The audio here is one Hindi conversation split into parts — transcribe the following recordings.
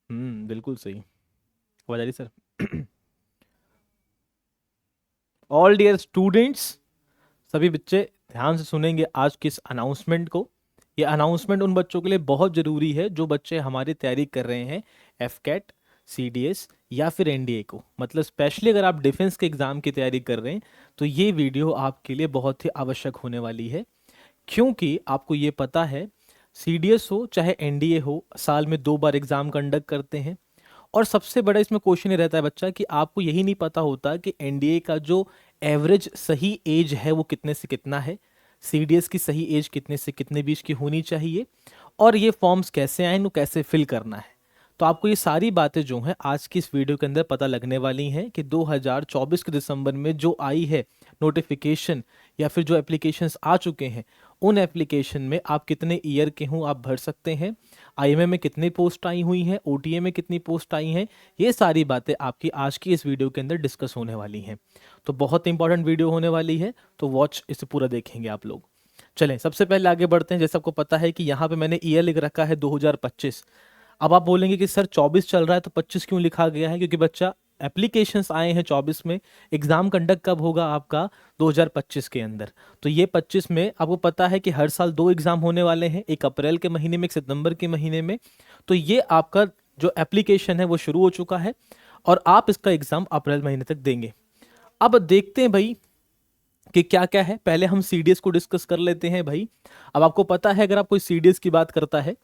बिल्कुल सही। आवाज आ रही सर? ऑल डियर स्टूडेंट्स, सभी बच्चे ध्यान से सुनेंगे आज की इस अनाउंसमेंट को। ये अनाउंसमेंट उन बच्चों के लिए बहुत ज़रूरी है जो बच्चे हमारी तैयारी कर रहे हैं AFCAT, C D S या फिर एनडीए को। मतलब स्पेशली अगर आप डिफेंस के एग्ज़ाम की तैयारी कर रहे हैं तो ये वीडियो आपके लिए बहुत ही आवश्यक होने वाली है। क्योंकि आपको ये पता है, सी डी एस हो चाहे एनडीए हो, साल में 2 बार एग्ज़ाम कंडक्ट करते हैं। और सबसे बड़ा इसमें क्वेश्चन ये रहता है बच्चा कि आपको यही नहीं पता होता कि एनडीए का जो एवरेज सही एज है वो कितने से कितना है, सीडीएस की सही एज कितने से कितने बीच की होनी चाहिए, और ये फॉर्म्स कैसे आए, इनको कैसे फिल करना है। तो आपको ये सारी बातें जो हैं आज की इस वीडियो के अंदर पता लगने वाली हैं कि 2024 के दिसंबर में जो आई है नोटिफिकेशन या फिर जो एप्लीकेशंस आ चुके हैं, उन एप्लीकेशन में आप कितने ईयर के हों आप भर सकते हैं, आईएमए में कितनी पोस्ट आई हुई हैं, ओटीए में कितनी पोस्ट आई हैं, ये सारी बातें आपकी आज की इस वीडियो के अंदर डिस्कस होने वाली हैं। तो बहुत इंपॉर्टेंट वीडियो होने वाली है, तो वॉच इसे पूरा देखेंगे आप लोग। चलें सबसे पहले आगे बढ़ते हैं। जैसे आपको पता है कि यहाँ पे मैंने ईयर लिख रखा है 2025। अब आप बोलेंगे कि सर 24 चल रहा है तो 25 क्यों लिखा गया है? क्योंकि बच्चा एप्लीकेशंस आए हैं 24 में, एग्जाम कंडक्ट कब होगा आपका? 2025 के अंदर। तो ये 25 में आपको पता है कि हर साल 2 एग्जाम होने वाले हैं, एक अप्रैल के महीने में, एक सितंबर के महीने में। तो ये आपका जो एप्लीकेशन है वो शुरू हो चुका है और आप इसका एग्जाम अप्रैल महीने तक देंगे। अब देखते हैं भाई कि क्या क्या है। पहले हम सीडीएस को डिस्कस कर लेते हैं भाई। अब आपको पता है अगर आप कोई सीडीएस की बात करता है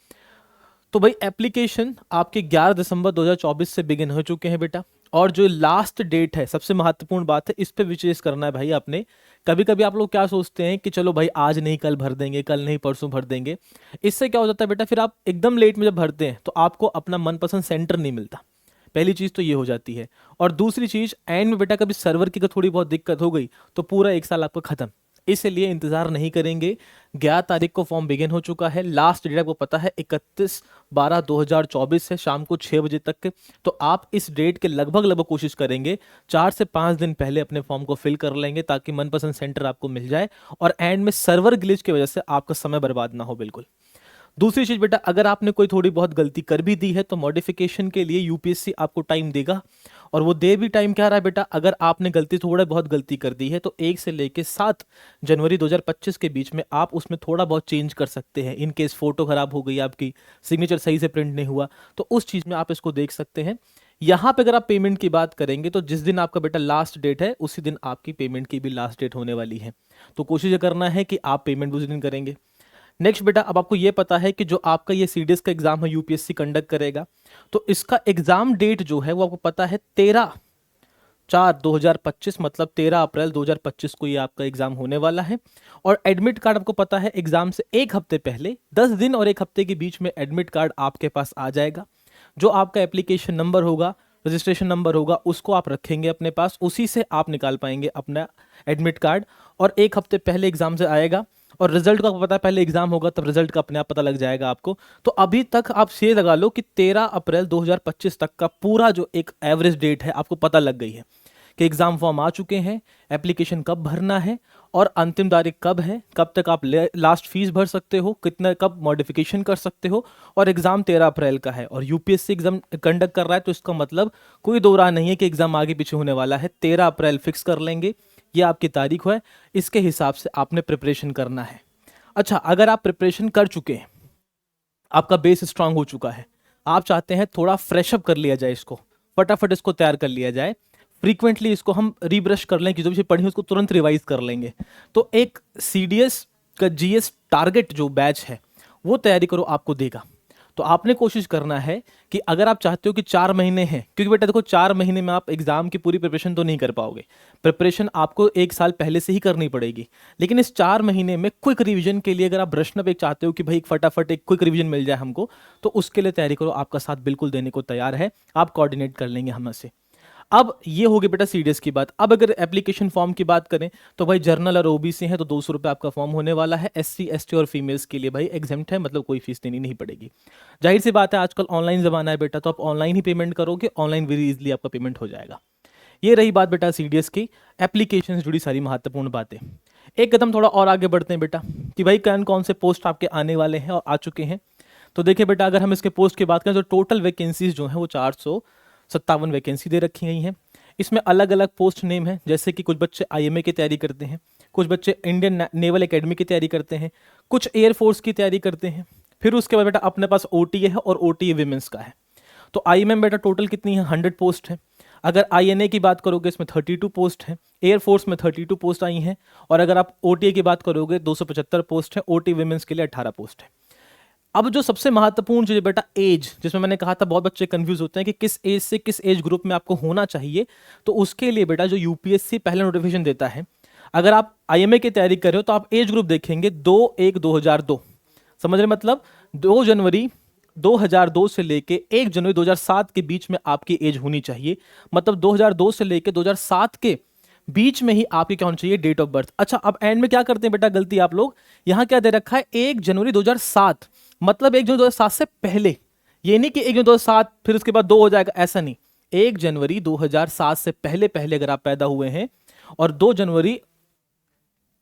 तो भाई एप्लीकेशन आपके 11 दिसंबर 2024 से बिगिन हो चुके हैं बेटा। और जो लास्ट डेट है, सबसे महत्वपूर्ण बात है, इस पे विशेष करना है भाई आपने। कभी कभी आप लोग क्या सोचते हैं कि चलो भाई आज नहीं कल भर देंगे, कल नहीं परसों भर देंगे। इससे क्या हो जाता है बेटा, फिर आप एकदम लेट में जब भरते हैं तो आपको अपना मनपसंद सेंटर नहीं मिलता। पहली चीज़ तो ये हो जाती है। और दूसरी चीज़, एंड में बेटा कभी सर्वर की थोड़ी बहुत दिक्कत हो गई तो पूरा एक साल आपका खत्म। इसलिए इंतजार नहीं करेंगे। 11 तारीख को फॉर्म बिगिन हो चुका है। लास्ट डेट आपको पता है 31/12/2024 है, शाम को 6 बजे तक के। तो आप इस डेट के लगभग लगभग कोशिश करेंगे 4 से 5 दिन पहले अपने फॉर्म को फिल कर लेंगे ताकि मनपसंद सेंटर आपको मिल जाए और एंड में सर्वर ग्लिच की वजह से आपका समय बर्बाद ना हो बिल्कुल। दूसरी चीज बेटा, अगर आपने कोई थोड़ी बहुत गलती कर भी दी है तो मॉडिफिकेशन के लिए यूपीएससी आपको टाइम देगा। और वो दे भी टाइम क्या रहा है बेटा, अगर आपने थोड़ा बहुत गलती कर दी है तो 1 से लेके 7 जनवरी 2025 के बीच में आप उसमें थोड़ा बहुत चेंज कर सकते हैं। इन केस फोटो खराब हो गई, आपकी सिग्नेचर सही से प्रिंट नहीं हुआ, तो उस चीज में आप इसको देख सकते हैं। यहाँ पे अगर आप पेमेंट की बात करेंगे तो जिस दिन आपका बेटा लास्ट डेट है उसी दिन आपकी पेमेंट की भी लास्ट डेट होने वाली है। तो कोशिश ये करना है कि आप पेमेंट उसी दिन करेंगे। नेक्स्ट बेटा, अब आपको ये पता है कि जो आपका ये सीडीएस का एग्जाम है यूपीएससी कंडक्ट करेगा, तो इसका एग्जाम डेट जो है वो आपको पता है 13/4/2025, मतलब 13 अप्रैल 2025 को ये आपका एग्जाम होने वाला है। और एडमिट कार्ड आपको पता है एग्जाम से 1 हफ्ते पहले, 10 दिन और 1 हफ्ते के बीच में एडमिट कार्ड आपके पास आ जाएगा। जो आपका एप्लीकेशन नंबर होगा, रजिस्ट्रेशन नंबर होगा, उसको आप रखेंगे अपने पास, उसी से आप निकाल पाएंगे अपना एडमिट कार्ड। और 1 हफ्ते पहले एग्जाम से आएगा और रिजल्ट का आपको पता है पहले एग्जाम होगा तब रिजल्ट का अपने आप पता लग जाएगा आपको। तो अभी तक आप ये लगा लो कि 13 अप्रैल 2025 तक का पूरा जो एक एवरेज डेट है आपको पता लग गई है कि एग्जाम फॉर्म आ चुके हैं, एप्लीकेशन कब भरना है और अंतिम तारीख कब है, कब तक आप लास्ट फीस भर सकते हो, कितना कब मॉडिफिकेशन कर सकते हो। और एग्जाम 13 अप्रैल का है और यूपीएससी एग्जाम कंडक्ट कर रहा है, तो इसका मतलब कोई दो राह नहीं है कि एग्जाम आगे पीछे होने वाला है। 13 अप्रैल फिक्स कर लेंगे, ये आपकी तारीख है, इसके हिसाब से आपने प्रिपरेशन करना है। अच्छा, अगर आप प्रिपरेशन कर चुके हैं, आपका बेस स्ट्रांग हो चुका है, आप चाहते हैं थोड़ा फ्रेश अप कर लिया जाए, इसको फटाफट इसको तैयार कर लिया जाए, फ्रीक्वेंटली इसको हम रीब्रश कर लें कि जो भी पढ़ी उसको तुरंत रिवाइज कर लेंगे, तो एक सीडीएस का जीएस टारगेट जो बैच है वो तैयारी करो आपको देगा। तो आपने कोशिश करना है कि अगर आप चाहते हो कि 4 महीने हैं, क्योंकि बेटा देखो 4 महीने में आप एग्जाम की पूरी प्रिपरेशन तो नहीं कर पाओगे, प्रिपरेशन आपको 1 साल पहले से ही करनी पड़ेगी। लेकिन इस 4 महीने में क्विक रिवीजन के लिए अगर आप ब्रशनअप एक चाहते हो कि भाई फटाफट एक क्विक रिवीजन मिल जाए हमको, तो उसके लिए तैयारी करो, आपका साथ बिल्कुल देने को तैयार है, आप कोऑर्डिनेट कर लेंगे हमसे। अब ये हो गई बेटा सीडीएस की बात। अब अगर एप्लीकेशन फॉर्म की बात करें तो भाई जर्नल और ओबीसी है तो 200 रुपये आपका फॉर्म होने वाला है। एससी एसटी और फीमेल्स के लिए भाई एग्जेम्प्ट है, मतलब कोई फीस देनी नहीं पड़ेगी। जाहिर सी बात है आजकल ऑनलाइन जमाना है बेटा, तो आप ऑनलाइन ही पेमेंट करोगे, ऑनलाइन वेरी इजीली आपका पेमेंट हो जाएगा। ये रही बात बेटा सीडीएस की एप्लीकेशन से जुड़ी सारी महत्वपूर्ण बातें। एक कदम थोड़ा और आगे बढ़ते हैं बेटा कि भाई कौन कौन से पोस्ट आपके आने वाले हैं और आ चुके हैं। तो देखिए बेटा, अगर हम इसके पोस्ट की बात करें तो टोटल वैकेंसीज जो हैं वो 457 वैकेंसी दे रखी गई हैं। इसमें अलग अलग पोस्ट नेम है, जैसे कि कुछ बच्चे आईएमए की तैयारी करते हैं, कुछ बच्चे इंडियन नेवल एकेडमी की तैयारी करते हैं, कुछ एयरफोर्स की तैयारी करते हैं। फिर उसके बाद बेटा अपने पास ओटीए है और ओटीए विमेंस का है। तो आईएमए में बेटा टोटल कितनी है, 100 पोस्ट है। अगर आईएनए की बात करोगे इसमें 32 पोस्ट है, एयरफोर्स में 32 पोस्ट आई हैं, और अगर आप ओटीए की बात करोगे 275 पोस्ट है, ओटी विमेंस के लिए 18 पोस्ट है। अब जो सबसे महत्वपूर्ण चीज बेटा एज, जिसमें मैंने कहा था बहुत बच्चे कंफ्यूज होते हैं कि किस एज से किस एज ग्रुप में आपको होना चाहिए, तो उसके लिए बेटा जो यूपीएससी पहले नोटिफिकेशन देता है, अगर आप आईएमए की तैयारी कर रहे हो तो आप एज ग्रुप देखेंगे 2/1/2002। समझ रहे, मतलब 2 जनवरी 2002 से लेके 1 जनवरी 2007 के बीच में आपकी एज होनी चाहिए। मतलब 2002 से लेके 2007 के बीच में ही आपकी क्या होनी चाहिए, डेट ऑफ बर्थ। अच्छा, अब एंड में क्या करते हैं बेटा गलती आप लोग, यहां क्या दे रखा है 1 जनवरी 2007, मतलब 1 जनवरी 2007 से पहले। ये नहीं कि 1 जनवरी 2007 फिर उसके बाद 2 हो जाएगा, ऐसा नहीं। 1 जनवरी 2007 से पहले पहले अगर आप पैदा हुए हैं और 2 जनवरी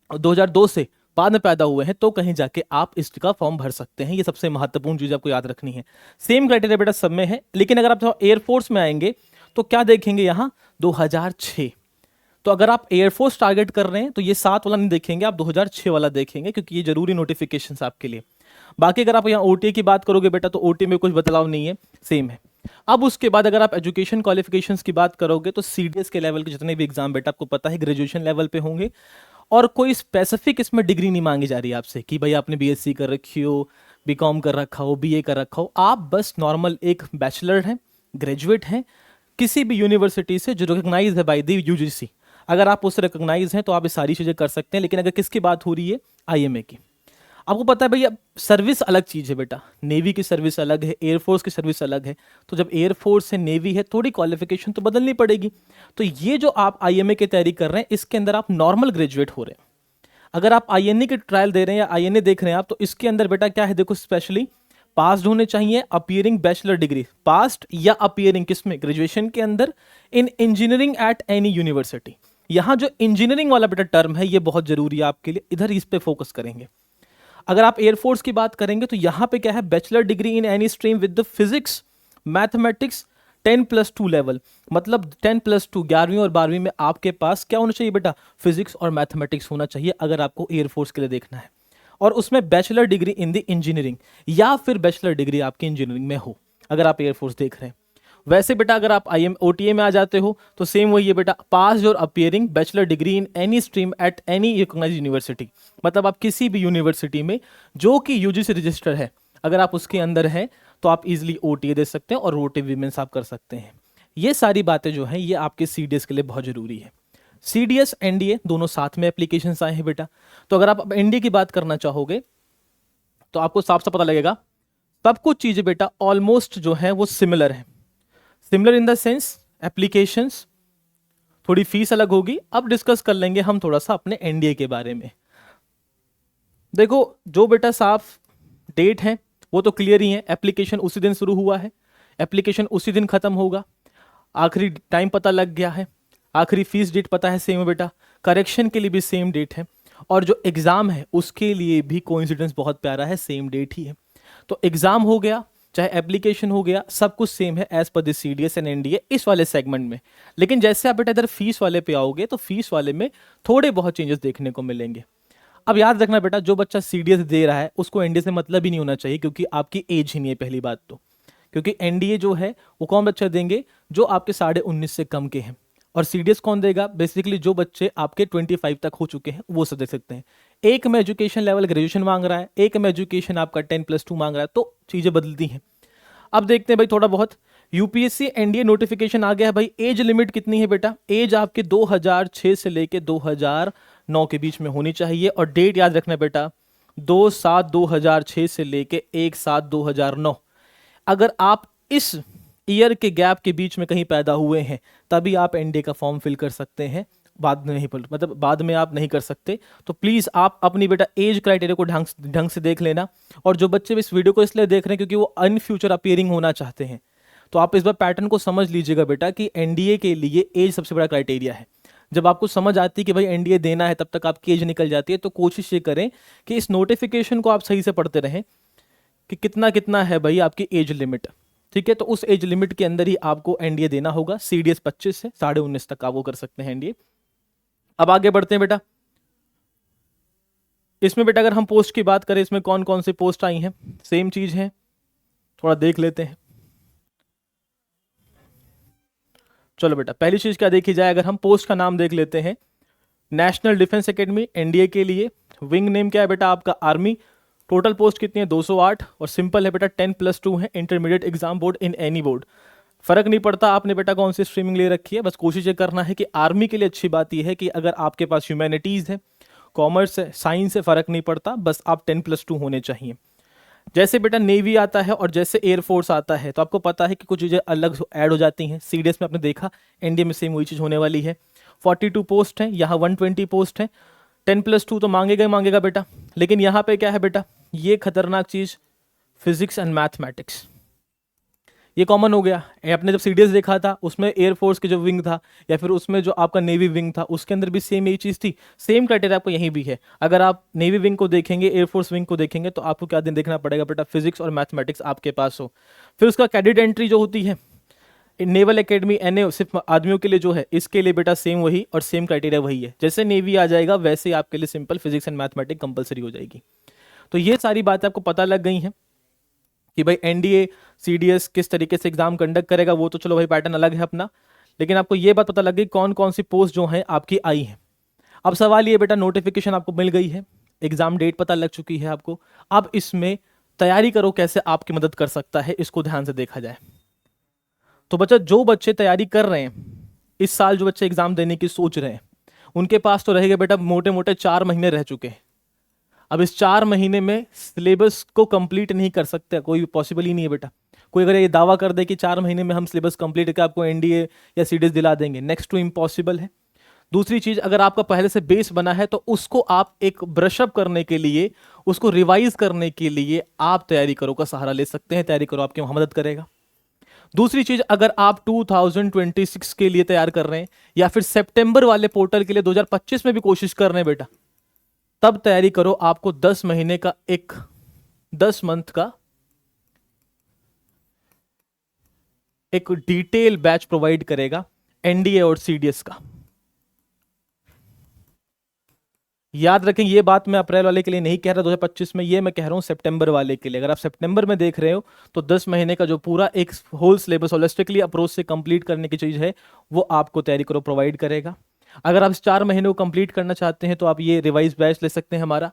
2002 से बाद में पैदा हुए हैं तो कहीं जाके आप इसका फॉर्म भर सकते हैं। ये सबसे महत्वपूर्ण चीज आपको याद रखनी है। सेम क्राइटेरिया बेटा सब में है, लेकिन अगर आप एयरफोर्स में आएंगे तो क्या देखेंगे यहां 2006। तो अगर आप एयरफोर्स टारगेट कर रहे हैं तो ये 7 वाला नहीं देखेंगे, आप 2006 वाला देखेंगे, क्योंकि ये जरूरी नोटिफिकेशंस आपके लिए। बाकी अगर आप यहाँ ओटीए की बात करोगे बेटा तो ओटीए में कुछ बदलाव नहीं है, सेम है। अब उसके बाद अगर आप एजुकेशन क्वालिफिकेशंस की बात करोगे तो सीडीएस के लेवल के जितने भी एग्जाम बेटा आपको पता है ग्रेजुएशन लेवल पे होंगे, और कोई स्पेसिफिक इसमें डिग्री नहीं मांगी जा रही है आपसे कि भाई आपने बीएससी कर रखी हो, बीकॉम कर रखा हो, बीए कर रखा हो। आप बस नॉर्मल एक बैचलर हैं, ग्रेजुएट हैं किसी भी यूनिवर्सिटी से जो रिकॉग्नाइज है बाय द यूजीसी। अगर आप उससे रिकॉग्नाइज हैं तो आप ये सारी चीज़ें कर सकते हैं। लेकिन अगर किसकी बात हो रही है, आईएमए की, आपको पता है भैया सर्विस अलग चीज़ है बेटा, नेवी की सर्विस अलग है, एयरफोर्स की सर्विस अलग है। तो जब एयरफोर्स से नेवी है थोड़ी क्वालिफिकेशन तो बदलनी पड़ेगी। तो ये जो आप आईएमए की तैयारी कर रहे हैं इसके अंदर आप नॉर्मल ग्रेजुएट हो रहे हैं। अगर आप आईएनए की ट्रायल दे रहे हैं या आईएनए देख रहे हैं आप, तो इसके अंदर बेटा क्या है देखो, स्पेशली पास्ड होने चाहिए अपीयरिंग बैचलर डिग्री, पास्ट या अपीयरिंग किसमें, ग्रेजुएशन के अंदर, इन इंजीनियरिंग एट एनी यूनिवर्सिटी। यहां जो इंजीनियरिंग वाला बेटा टर्म है ये बहुत जरूरी है आपके लिए, इधर इस पे फोकस करेंगे। अगर आप एयरफोर्स की बात करेंगे तो यहां पे क्या है, bachelor degree in any stream with the physics mathematics 10+2 level, मतलब 10+2 11वीं और 12वीं में आपके पास क्या होना चाहिए बेटा, फिजिक्स और मैथमेटिक्स होना चाहिए अगर आपको एयरफोर्स के लिए देखना है। और उसमें bachelor degree in the engineering या फिर बैचलर डिग्री आपकी इंजीनियरिंग में हो अगर आप एयरफोर्स देख रहे हैं। वैसे बेटा अगर आप आईएम ओटीए में आ जाते हो तो सेम वही है बेटा, पास और appearing bachelor degree in any stream at any recognised university, मतलब आप किसी भी यूनिवर्सिटी में जो कि यूजीसी रजिस्टर है अगर आप उसके अंदर हैं तो आप इजीली ओटीए दे सकते हैं और ओटी विमेंस आप कर सकते हैं। ये सारी बातें जो हैं ये आपके सीडीएस के लिए बहुत जरूरी है। सीडीएस एनडीए दोनों साथ में एप्लीकेशंस आए हैं बेटा। तो अगर आप एनडीए की बात करना चाहोगे तो आपको साफ साफ पता लगेगा सब कुछ चीजें बेटा ऑलमोस्ट जो है वो सिमिलर है। Similar in the sense applications, थोड़ी फीस अलग होगी। अब डिस्कस कर लेंगे हम थोड़ा सा अपने एनडीए के बारे में। देखो जो बेटा साफ डेट है वो तो क्लियर ही है, एप्लीकेशन उसी दिन शुरू हुआ है, एप्लीकेशन उसी दिन खत्म होगा, आखिरी टाइम पता लग गया है, आखिरी फीस डेट पता है सेम है बेटा, करेक्शन के लिए भी सेम डेट है, और जो एग्जाम है उसके लिए भी कोइंसिडेंस बहुत प्यारा है, सेम डेट ही है। तो एग्जाम हो गया चाहे एप्लीकेशन हो गया, सब कुछ सेम है as per the CDS and NDA इस वाले सेगमेंट में। लेकिन जैसे आप बेटा इधर फीस वाले पे आओगे तो फीस वाले में थोड़े बहुत चेंजेस देखने को मिलेंगे। अब याद रखना बेटा जो बच्चा सीडीएस दे रहा है उसको एनडीए से मतलब ही नहीं होना चाहिए, क्योंकि आपकी एज ही नहीं है पहली बात तो। क्योंकि एनडीए जो है वो कौन बच्चा देंगे, जो आपके 19.5 से कम के हैं, और सीडीएस कौन देगा, बेसिकली जो बच्चे आपके 25 तक हो चुके हैं वो सब दे सकते हैं। एक में एजुकेशन लेवल ग्रेजुएशन मांग रहा है, एक में एजुकेशन आपका 10+2 मांग रहा है, तो चीजें बदलती हैं। अब देखते हैं भाई थोड़ा बहुत, यूपीएससी एनडीए नोटिफिकेशन आ गया है भाई। एज लिमिट कितनी है बेटा, एज आपके 2006 से लेके 2009 के बीच में होनी चाहिए, और डेट याद रखना बेटा 2/7/2006 से लेके 1/7/2009। अगर आप इस ईयर के गैप के बीच में कहीं पैदा हुए हैं तभी आप एनडीए का फॉर्म फिल कर सकते हैं, बाद में नहीं, मतलब बाद में आप नहीं कर सकते। तो प्लीज आप अपनी बेटा एज क्राइटेरिया को ढंग से देख लेना। और जो बच्चे इस वीडियो को इसलिए देख रहे हैं क्योंकि वो इन फ्यूचर अपीयरिंग होना चाहते हैं, तो आप इस बार पैटर्न को समझ लीजिएगा बेटा कि एनडीए के लिए एज सबसे बड़ा क्राइटेरिया है। जब आपको समझ आती है कि भाई एनडीए देना है तब तक आपकी एज निकल जाती है। तो कोशिश ये करें कि इस नोटिफिकेशन को आप सही से पढ़ते रहें, कि कितना कितना है भाई आपकी एज लिमिट। ठीक है, तो उस एज लिमिट के अंदर ही आपको एनडीए देना होगा। सीडीएस 25 से 19.5 तक आप वो कर सकते हैं एनडीए। अब आगे बढ़ते हैं बेटा। इसमें बेटा अगर हम पोस्ट की बात करें, इसमें कौन कौन सी पोस्ट आई हैं, सेम चीज है, थोड़ा देख लेते हैं। चलो बेटा, पहली चीज क्या देखी जाए, अगर हम पोस्ट का नाम देख लेते हैं, नेशनल डिफेंस एकेडमी एनडीए के लिए। विंग नेम क्या है बेटा आपका, आर्मी। टोटल पोस्ट कितनी है, 208। और सिंपल है बेटा 10+2 है, intermediate exam board in any board. फर्क नहीं पड़ता आपने बेटा कौन सी स्ट्रीमिंग ले रखी है, बस कोशिश ये करना है कि आर्मी के लिए अच्छी बात यह है कि अगर आपके पास ह्यूमैनिटीज है, कॉमर्स है, साइंस है, फर्क नहीं पड़ता, बस आप 10+2 होने चाहिए। जैसे बेटा नेवी आता है और जैसे एयरफोर्स आता है, तो आपको पता है कि कुछ चीज़ें अलग ऐड हो जाती हैं। सीडीएस में आपने देखा, एनडीए में सेम वही चीज़ होने वाली है। 42 पोस्ट है, यहाँ 120 पोस्ट है। 10+2 तो मांगेगा ही मांगेगा बेटा, लेकिन यहाँ पे क्या है बेटा, ये खतरनाक चीज़, फिजिक्स एंड मैथमेटिक्स, ये कॉमन हो गया। आपने जब सीडीएस देखा था उसमें एयरफोर्स के जो विंग था या फिर उसमें जो आपका नेवी विंग था, उसके अंदर भी सेम यही चीज़ थी। सेम क्राइटेरिया आपको यहीं भी है। अगर आप नेवी विंग को देखेंगे, एयरफोर्स विंग को देखेंगे, तो आपको क्या देखना पड़ेगा बेटा, फिजिक्स और मैथमेटिक्स आपके पास हो। फिर उसका कैडेट एंट्री जो होती है, नेवल एकेडमी एनए सिर्फ आदमियों के लिए जो है, इसके लिए बेटा सेम वही और सेम क्राइटेरिया वही है। जैसे नेवी आ जाएगा वैसे आपके लिए simple physics and mathematics compulsory हो जाएगी। तो ये सारी बातें आपको पता लग गई हैं कि भाई एनडीए सीडीएस किस तरीके से एग्जाम कंडक्ट करेगा। वो तो चलो भाई पैटर्न अलग है अपना, लेकिन आपको ये बात पता लग गई कौन कौन सी पोस्ट जो है आपकी आई है। अब सवाल ये बेटा, नोटिफिकेशन आपको मिल गई है, एग्जाम डेट पता लग चुकी है आपको, अब इसमें तैयारी करो कैसे आपकी मदद कर सकता है, इसको ध्यान से देखा जाए। तो बच्चा, जो बच्चे तैयारी कर रहे हैं इस साल, जो बच्चे एग्जाम देने की सोच रहे हैं, उनके पास तो रहेगा बेटा मोटे मोटे 4 महीने रह चुके हैं। अब इस 4 महीने में सिलेबस को कंप्लीट नहीं कर सकते, कोई पॉसिबल ही नहीं है बेटा। कोई अगर ये दावा कर दे कि 4 महीने में हम सिलेबस कंप्लीट करके आपको एनडीए या सीडीएस दिला देंगे, नेक्स्ट टू इम्पॉसिबल है। दूसरी चीज, अगर आपका पहले से बेस बना है तो उसको आप एक ब्रशअप करने के लिए, उसको रिवाइज करने के लिए आप तैयारी करो का सहारा ले सकते हैं। तैयारी करो आपकी मदद करेगा। दूसरी चीज, अगर आप 2026 के लिए तैयार कर रहे हैं या फिर सितंबर वाले पोर्टल के लिए 2025 में भी कोशिश कर रहे हैं बेटा, तब तैयारी करो। आपको 10 महीने का 10 मंथ का एक डिटेल बैच प्रोवाइड करेगा एनडीए और सीडीएस का। याद रखें, ये बात मैं अप्रैल वाले के लिए नहीं कह रहा 2025 में, ये मैं कह रहा हूं सितंबर वाले के लिए। अगर आप सितंबर में देख रहे हो तो 10 महीने का जो पूरा एक होल सिलेबस होलिस्टिकली अप्रोच से कंप्लीट करने की चीज है, वो आपको तैयारी करो प्रोवाइड करेगा। अगर आप इस 4 महीने को कंप्लीट करना चाहते हैं तो आप ये रिवाइज बैच ले सकते हैं हमारा।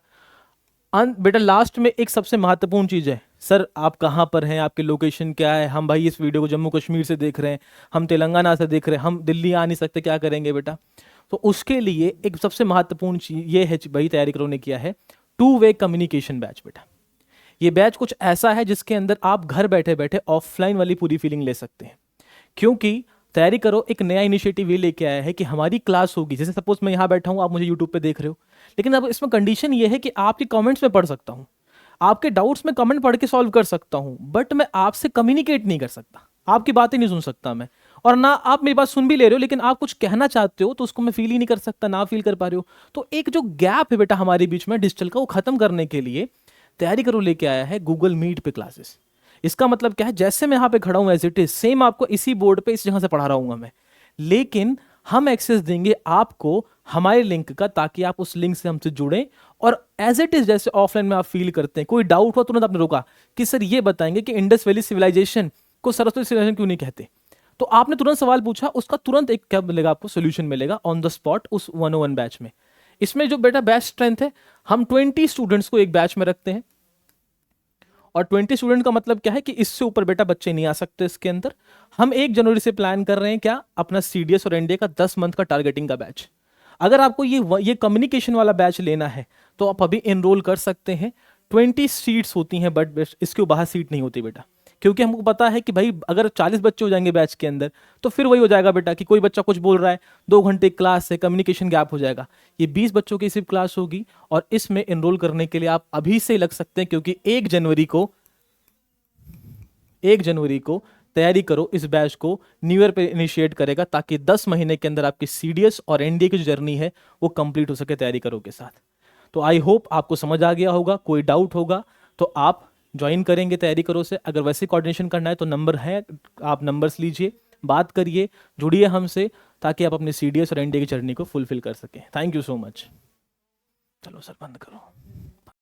बेटा लास्ट में एक सबसे महत्वपूर्ण चीज है, सर आप कहाँ पर हैं, आपकी लोकेशन क्या है। हम भाई इस वीडियो को जम्मू कश्मीर से देख रहे हैं, हम तेलंगाना से देख रहे हैं, हम दिल्ली आ नहीं सकते, क्या करेंगे बेटा। तो उसके लिए एक सबसे महत्वपूर्ण चीज ये है भाई, तैयारी करो ने किया है 2 वे कम्युनिकेशन बैच बेटा। ये बैच कुछ ऐसा है जिसके अंदर आप घर बैठे बैठे ऑफलाइन वाली पूरी फीलिंग ले सकते हैं। क्योंकि तैयारी करो एक नया इनिशिएटिव ये लेके आया है कि हमारी क्लास होगी, जैसे सपोज मैं यहाँ बैठा हूँ, आप मुझे यूट्यूब पे देख रहे हो, लेकिन अब इसमें कंडीशन ये है कि आपके कमेंट्स में पढ़ सकता हूँ, आपके डाउट्स में कमेंट पढ़ के सॉल्व कर सकता हूँ, बट मैं आपसे कम्युनिकेट नहीं कर सकता, आपकी बातें नहीं सुन सकता मैं, और ना आप मेरी बात सुन भी ले रहे हो लेकिन आप कुछ कहना चाहते हो तो उसको मैं फील ही नहीं कर सकता, ना फील कर पा रहे हो। तो एक जो गैप है बेटा हमारे बीच में डिजिटल का, वो खत्म करने के लिए तैयारी करो लेके आया है गूगल मीट पे क्लासेस। इसका मतलब क्या है, जैसे मैं यहाँ पे खड़ा हूँ एज इट इज सेम आपको इसी बोर्ड पे इस जगह से पढ़ा रहा हूँ मैं, लेकिन हम एक्सेस देंगे आपको हमारे लिंक का, ताकि आप उस लिंक से हमसे जुड़ें और एज इट इज जैसे ऑफलाइन में आप फील करते हैं। कोई डाउट हुआ तुरंत आपने रोका कि सर ये बताएंगे कि इंडस वैली सिविलाइजेशन को सरस्वती सिविलाइजेशन क्यों नहीं कहते, तो आपने तुरंत सवाल पूछा, उसका तुरंत एक क्या मिलेगा आपको, सोल्यूशन मिलेगा ऑन द स्पॉट उस 101 बैच में। इसमें जो बेटा बैच स्ट्रेंथ है, हम 20 स्टूडेंट्स को एक बैच में रखते हैं, और 20 स्टूडेंट का मतलब क्या है कि इससे ऊपर बेटा बच्चे नहीं आ सकते इसके अंदर। हम 1 जनवरी से प्लान कर रहे हैं क्या, अपना सीडीएस और एनडीए का 10 मंथ का टारगेटिंग का बैच। अगर आपको ये कम्युनिकेशन वाला बैच लेना है तो आप अभी एनरोल कर सकते हैं। 20 सीट्स होती हैं, बट इसके बाहर सीट नहीं होती बेटा, क्योंकि हमको पता है कि भाई अगर 40 बच्चे हो जाएंगे बैच के अंदर तो फिर वही हो जाएगा बेटा कि कोई बच्चा कुछ बोल रहा है, 2 घंटे क्लास है, कम्युनिकेशन गैप हो जाएगा। ये 20 बच्चों की सिर्फ क्लास होगी, और इसमें एनरोल करने के लिए आप अभी से लग सकते हैं, क्योंकि 1 जनवरी को तैयारी करो इस बैच को न्यू ईयर पे इनिशिएट करेगा, ताकि 10 महीने के अंदर आपकी सीडीएस और एनडीए की जो जर्नी है वो कंप्लीट हो सके तैयारी करो के साथ। तो आई होप आपको समझ आ गया होगा। कोई डाउट होगा तो आप ज्वाइन करेंगे तैयारी करो से। अगर वैसे कोऑर्डिनेशन करना है तो नंबर है, आप नंबर्स लीजिए, बात करिए, जुड़िए हमसे, ताकि आप अपने CDS और NDA की जर्नी को फुलफिल कर सकें। Thank you so much. चलो सर बंद करो।